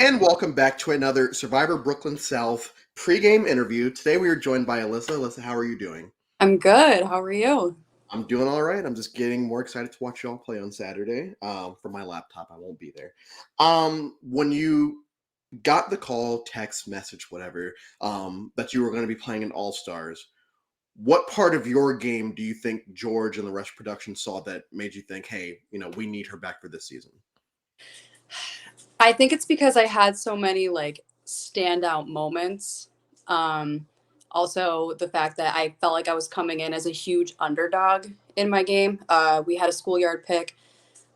And welcome back to another Survivor Brooklyn South pregame interview. Today we are joined by Alyssa. Alyssa, how are you doing? I'm good. How are you? I'm doing all right. I'm just getting more excited to watch y'all play on Saturday. From my laptop, I won't be there. When you got the call, text, message, whatever, that you were going to be playing in All Stars, what part of your game do you think George and the Rush production saw that made you think, hey, we need her back for this season? I think it's because I had so many standout moments. Um, Also, the fact that I felt like I was coming in as a huge underdog in my game. We had a schoolyard pick.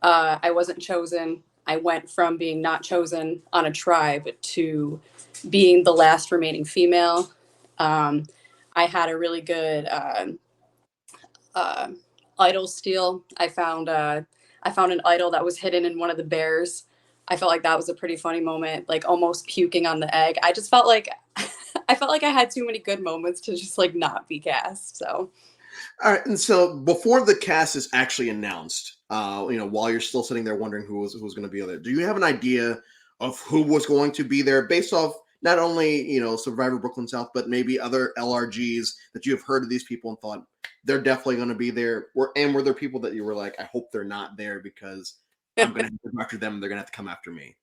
I wasn't chosen. I went from being not chosen on a tribe to being the last remaining female. Um, I had a really good uh, idol steal. I found an idol that was hidden in one of the bears. I felt like that was a pretty funny moment, like almost puking on the egg. I just felt like I felt like I had too many good moments to just like not be cast. So All right, and so before the cast is actually announced, while you're still sitting there wondering who was going to be there, do you have an idea of who was going to be there based off not only Survivor Brooklyn South, but maybe other LRGs that you have heard of these people and thought they're definitely going to be there? Were there people that you were like, I hope they're not there because I'm going to have to go after them, and they're going to have to come after me?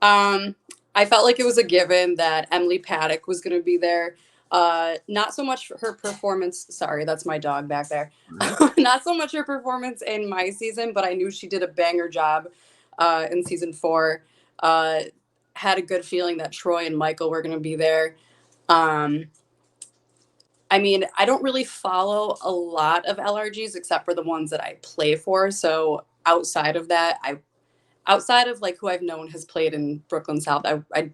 um, I felt like it was a given that Emily Paddock was going to be there. Not so much her performance. Sorry, that's my dog back there. Mhm. Not so much her performance in my season, but I knew she did a banger job in season 4. Uh, had a good feeling that Troy and Michael were going to be there. Um, I mean, I don't really follow a lot of LRGs except for the ones that I play for. So outside of like who I've known has played in Brooklyn South, I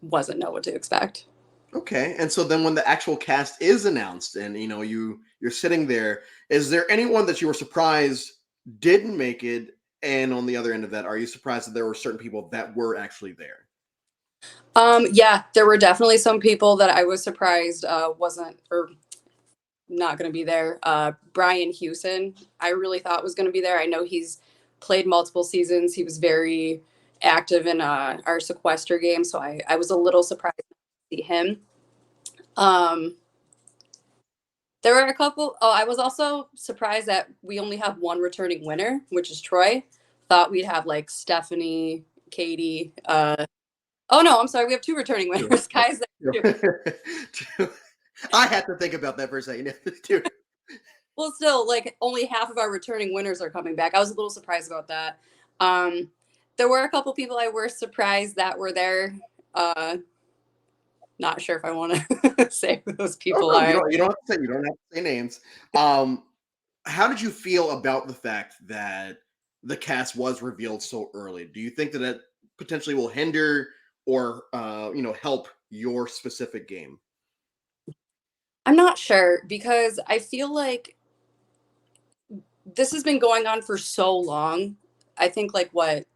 wasn't know what to expect. Okay, and so then when the actual cast is announced, and you're sitting there, is there anyone that you were surprised didn't make it? And on the other end of that, are you surprised that there were certain people that were actually there? Yeah, there were definitely some people that I was surprised wasn't or not going to be there. Brian Hewson, I really thought was going to be there. I know he's played multiple seasons. He was very active in our sequester game, so I was a little surprised to see him. Um, there were a couple. Oh, I was also surprised that we only have one returning winner, which is Troy. Thought we'd have like Stephanie, Katie. Oh no, I'm sorry. We have two returning Sure. winners. Guys, there too. I had to think about that for a second. Dude. Well, still, like only half of our returning winners are coming back. I was a little surprised about that. Um, there were a couple people I were surprised that were there. Uh, Not sure if I want to say who those Oh people no, you are. don't. You don't have to say names. How did you feel about the fact that the cast was revealed so early? Do you think that it potentially will hinder or help your specific game? I'm not sure because I feel like this has been going on for so long. I think like what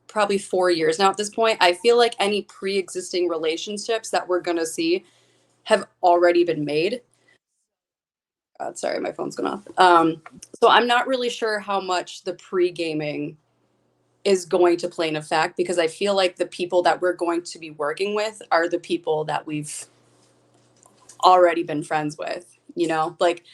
probably 4 years now at this point. I feel like any pre-existing relationships that we're gonna see have already been made. God, sorry, my phone's going off. So I'm not really sure how much the pre-gaming is going to play an effect because I feel like the people that we're going to be working with are the people that we've already been friends with. Like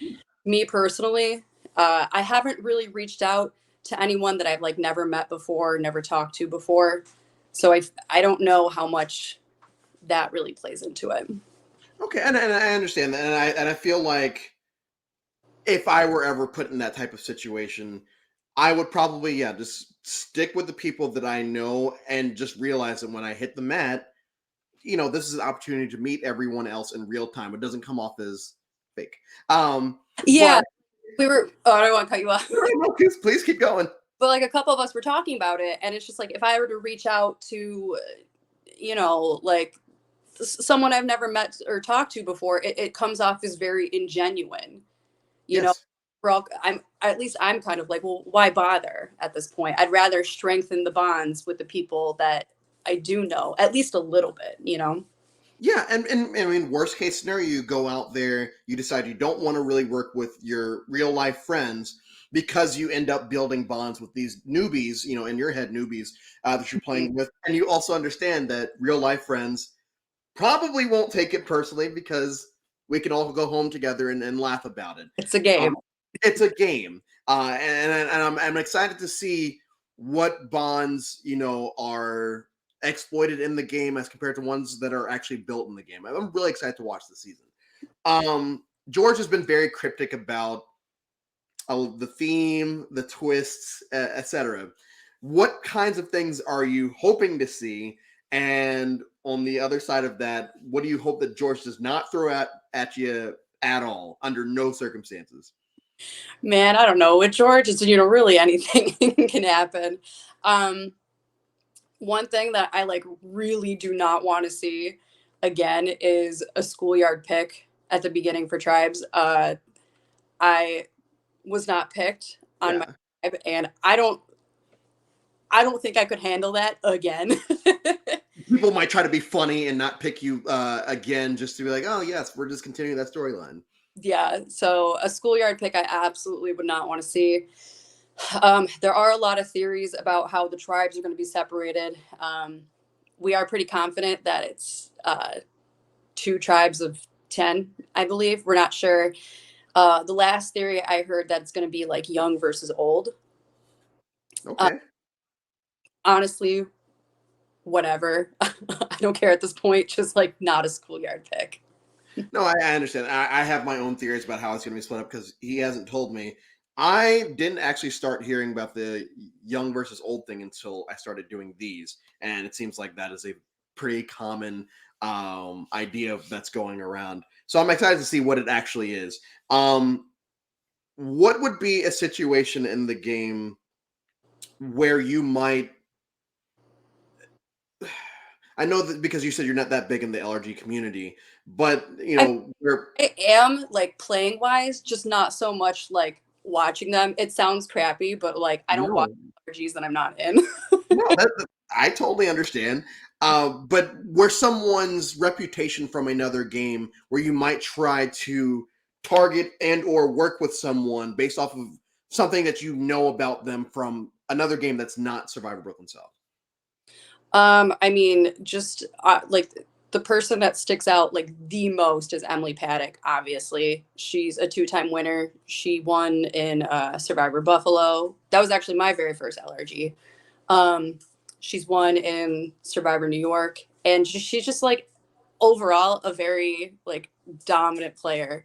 me personally, I haven't really reached out to anyone that I've like never met before, never talked to before. So I don't know how much that really plays into it. Okay, and I understand that, and I feel like if I were ever put in that type of situation, I would probably just stick with the people that I know and just realize that when I hit the mat, this is an opportunity to meet everyone else in real time. It doesn't come off as fake. But Yeah, we were. Oh, I don't want to cut you off. no, please keep going. But like a couple of us were talking about it, and it's just like if I were to reach out to, like someone I've never met or talked to before, it comes off as very ingenuine. You know, Yes. I'm at least I'm kind of like, well, why bother at this point? I'd rather strengthen the bonds with the people that I do know at least a little bit. Yeah, and I mean, worst case scenario, you go out there, you decide you don't want to really work with your real life friends, because you end up building bonds with these newbies, in your head newbies that you're playing with, and you also understand that real life friends probably won't take it personally because we can all go home together and laugh about it. It's a game. It's a game, and I'm excited to see what bonds are exploited in the game as compared to ones that are actually built in the game. I'm really excited to watch the season. George has been very cryptic about the theme, the twists, etc. What kinds of things are you hoping to see? And on the other side of that, what do you hope that George does not throw at you at all, under no circumstances? Man, I don't know. With George, it's really anything can happen. One thing that I really do not want to see again is a schoolyard pick at the beginning for tribes. I was not picked on my Yeah. tribe, and I don't think I could handle that again. People might try to be funny and not pick you again, just to be like, oh yes, we're just continuing that storyline. Yeah, so a schoolyard pick I absolutely would not want to see. There are a lot of theories about how the tribes are going to be separated. We are pretty confident that it's two tribes of 10, I believe. We're not sure. The last theory I heard that it's going to be like young versus old. Uh, Okay. Honestly, whatever. I don't care at this point. Just not a schoolyard pick. No, I understand. I have my own theories about how it's going to be split up because he hasn't told me. I didn't actually start hearing about the young versus old thing until I started doing these, and it seems like that is a pretty common idea that's going around. So I'm excited to see what it actually is. What would be a situation in the game where you might? I know that because you said you're not that big in the LRG community, but I, where I am playing wise, just not so much watching them. It sounds crappy, but I don't watch no. RGs that I'm not in. No, I totally understand. But where someone's reputation from another game, where you might try to target and or work with someone based off of something that you know about them from another game that's not Survivor Brooklyn South. I mean, just the person that sticks out the most is Emily Paddock. Obviously, she's a two-time winner. She won in Survivor Buffalo. That was actually my very first LRG. Um, she's won in Survivor New York, and she's just overall a very dominant player.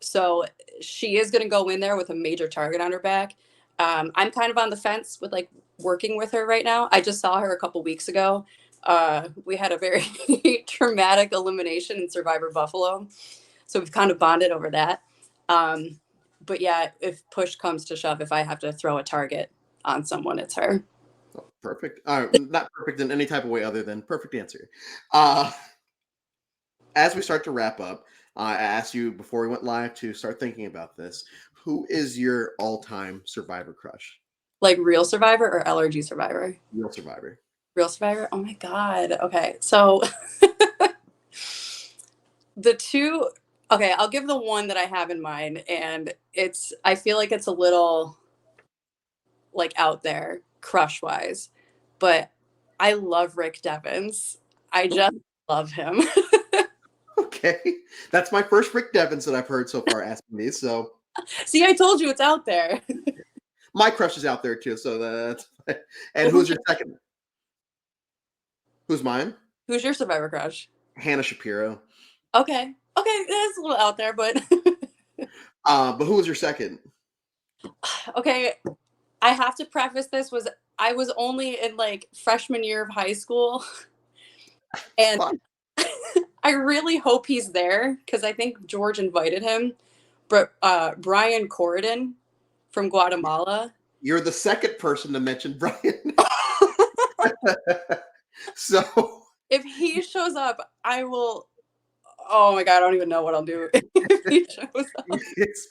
So she is going to go in there with a major target on her back. I'm kind of on the fence with working with her right now. I just saw her a couple weeks ago. We had a very traumatic elimination in Survivor Buffalo, so we've kind of bonded over that. But yeah, if push comes to shove, if I have to throw a target on someone, it's her. Oh, perfect. Not perfect in any type of way other than perfect answer. Uh, as we start to wrap up, I asked you before we went live to start thinking about this. Who is your all-time Survivor crush? Like real Survivor or LRG Survivor? Real Survivor. Real Survivor? Oh my God. Okay. So the two, okay, I'll give the one that I have in mind. And I feel like it's a little out there crush wise, but I love Rick Devens. I just love him. Okay, that's my first Rick Devens that I've heard so far asking these. So See, I told you it's out there. my crush is out there too. So that's and Well, who's your second? Who's mine? who's your Survivor crush? Hannah Shapiro. Okay. Okay. That's a little out there, but But who was your second? okay. I have to preface this was I was only in freshman year of high school. And Fine. I really hope he's there because I think George invited him. But Brian Corridon from Guatemala. You're the second person to mention Brian. So If he shows up, I will. Oh my God, I don't even know what I'll do if he shows up.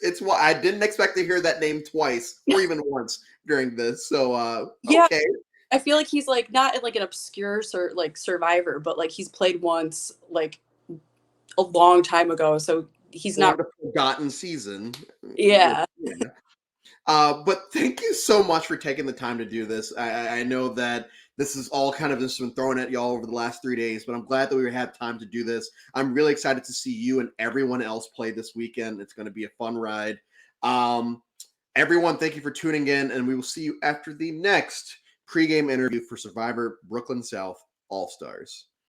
it's what I didn't expect to hear that name twice or even once during this. So Yeah, okay. I feel like he's not an obscure survivor, but he's played once a long time ago, so he's Or not. the forgotten season. Yeah. Yeah. But thank you so much for taking the time to do this. I know that this is all kind of just been thrown at y'all over the last 3 days, but I'm glad that we had time to do this. I'm really excited to see you and everyone else play this weekend. It's going to be a fun ride. Um, Everyone, thank you for tuning in, and we will see you after the next pregame interview for Survivor Brooklyn South All Stars.